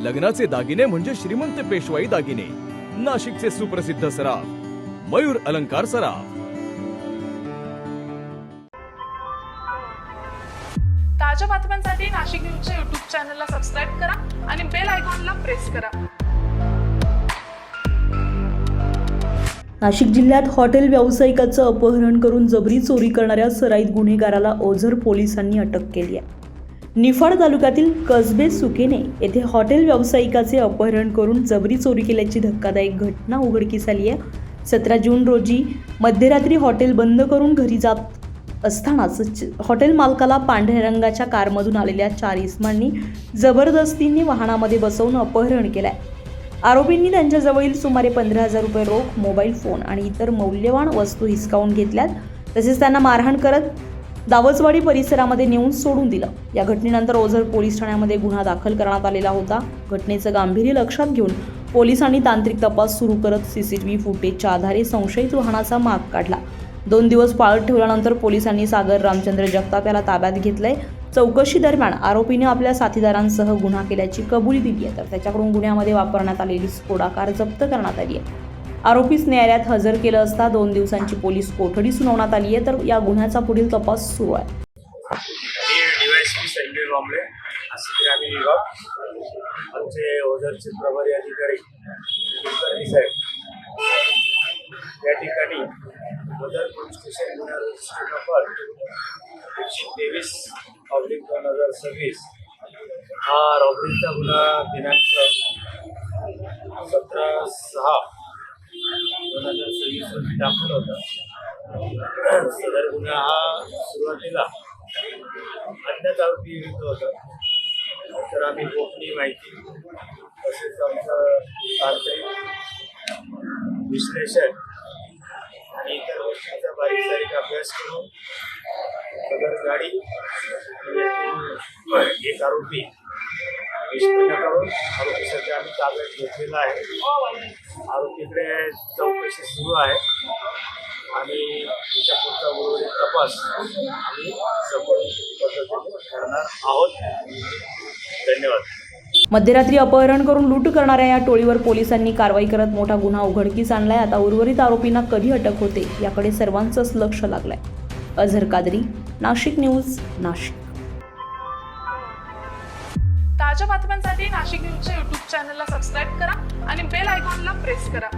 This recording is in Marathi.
लग्नाचे दागिने म्हणजे श्रीमंत पेशवाई दागिने, नाशिकचे सुप्रसिद्ध सराफ मयूर अलंकार सराफ। ताज्या बातम्यांसाठी नाशिक न्यूजच्या YouTube चॅनलला सबस्क्राईब करा आणि बेल आयकॉनला प्रेस करा। नाशिक जिल्ह्यात हॉटेल व्यावसायिकाचं अपहरण करून जबरी चोरी करणाऱ्या सराईत गुन्हेगाराला ओझर पोलिसांनी अटक केली आहे। निफाड तालुक्यातील कसबे सुकेने येथे हॉटेल व्यावसायिकाचे अपहरण करून जबरी चोरी केल्याची धक्कादायक घटना उघडकीस आली आहे। 17 जून रोजी मध्यरात्री हॉटेल बंद करून घरी जात असतानाच हॉटेल मालकाला पांढऱ्या रंगाच्या कारमधून आलेल्या 4 इसमांनी जबरदस्तीने वाहनामध्ये बसवून अपहरण केले आहे। आरोपींनी त्यांच्याजवळील सुमारे 15,000 रुपये रोख, मोबाईल फोन आणि इतर मौल्यवान वस्तू हिसकावून घेतल्यात। तसेच त्यांना मारहाण करत दावचवाडी परिसरामध्ये नेऊन सोडून दिलं। या घटनेनंतर ओझर पोलीस ठाण्यामध्ये गुन्हा दाखल करण्यात आलेला होता। घटनेचं गांभीर्य लक्षात घेऊन पोलिसांनी तांत्रिक तपास सुरू करत सीसीटीव्ही फुटेजच्या आधारे संशयित वाहनाचा माग काढला। 2 दिवस पाळत ठेवल्यानंतर पोलिसांनी सागर रामचंद्र जगताप याला ताब्यात घेतलंय। चौकशी दरम्यान आरोपीने आपल्या साथीदारांसह गुन्हा केल्याची कबुली दिली आहे, तर त्याच्याकडून गुन्ह्यामध्ये वापरण्यात आलेली स्फोटा कार जप्त करण्यात आली आहे। आरोपीस न्यायालयात हजर केलं असता 2 दिवसांची पोलीस कोठडी सुनावण्यात आली आहे, तर या गुन्ह्याचा पुढील तपास सुरू आहे। डीवायएसपी संजय कांबळे, ग्रामीण विभाग, आमचे ओझरचे प्रभारी अधिकारी कुलकर्णी साहेब या ठिकाणी ओझर पोलीस स्टेशन गुन्हा रजिस्टर नंबर 123/2026 हा रॉबरीचा गुन्हा दिनांक 17/6/2026 रोजी दाखल होता। सदर गुन्हा हा सुरुवातीला अज्ञात आरोपी विरुद्ध होता, तर आम्ही गोपनीय माहिती तसेच आमचं तांत्रिक विश्लेषण आणि इतर गोष्टींचा बारीक अभ्यास करून सदर गाडी एक आरोपी निष्पन्न करून आरोपी सध्या आम्ही ताब्यात घेतलेला आहे। आरोपीकडे चौकशी सुरू आहे आणि त्याच्या पुढचा उर्वरित तपास आम्ही सखोल पद्धतीने करणार आहोत। धन्यवाद। मध्यरात्री अपहरण करून लूट करणाऱ्या या टोळीवर पोलिसांनी कारवाई करत मोठा गुन्हा उघडकीस आणलाय। आता उर्वरित आरोपींना कधी अटक होते याकडे सर्वांचंच लक्ष लागलंय। अझर कादरी, नाशिक न्यूज, नाशिक। ताज्या बातम्यांसाठी नाशिक न्यूजच्या YouTube चॅनलला सबस्क्राईब करा आणि बेल आयकॉनला प्रेस करा।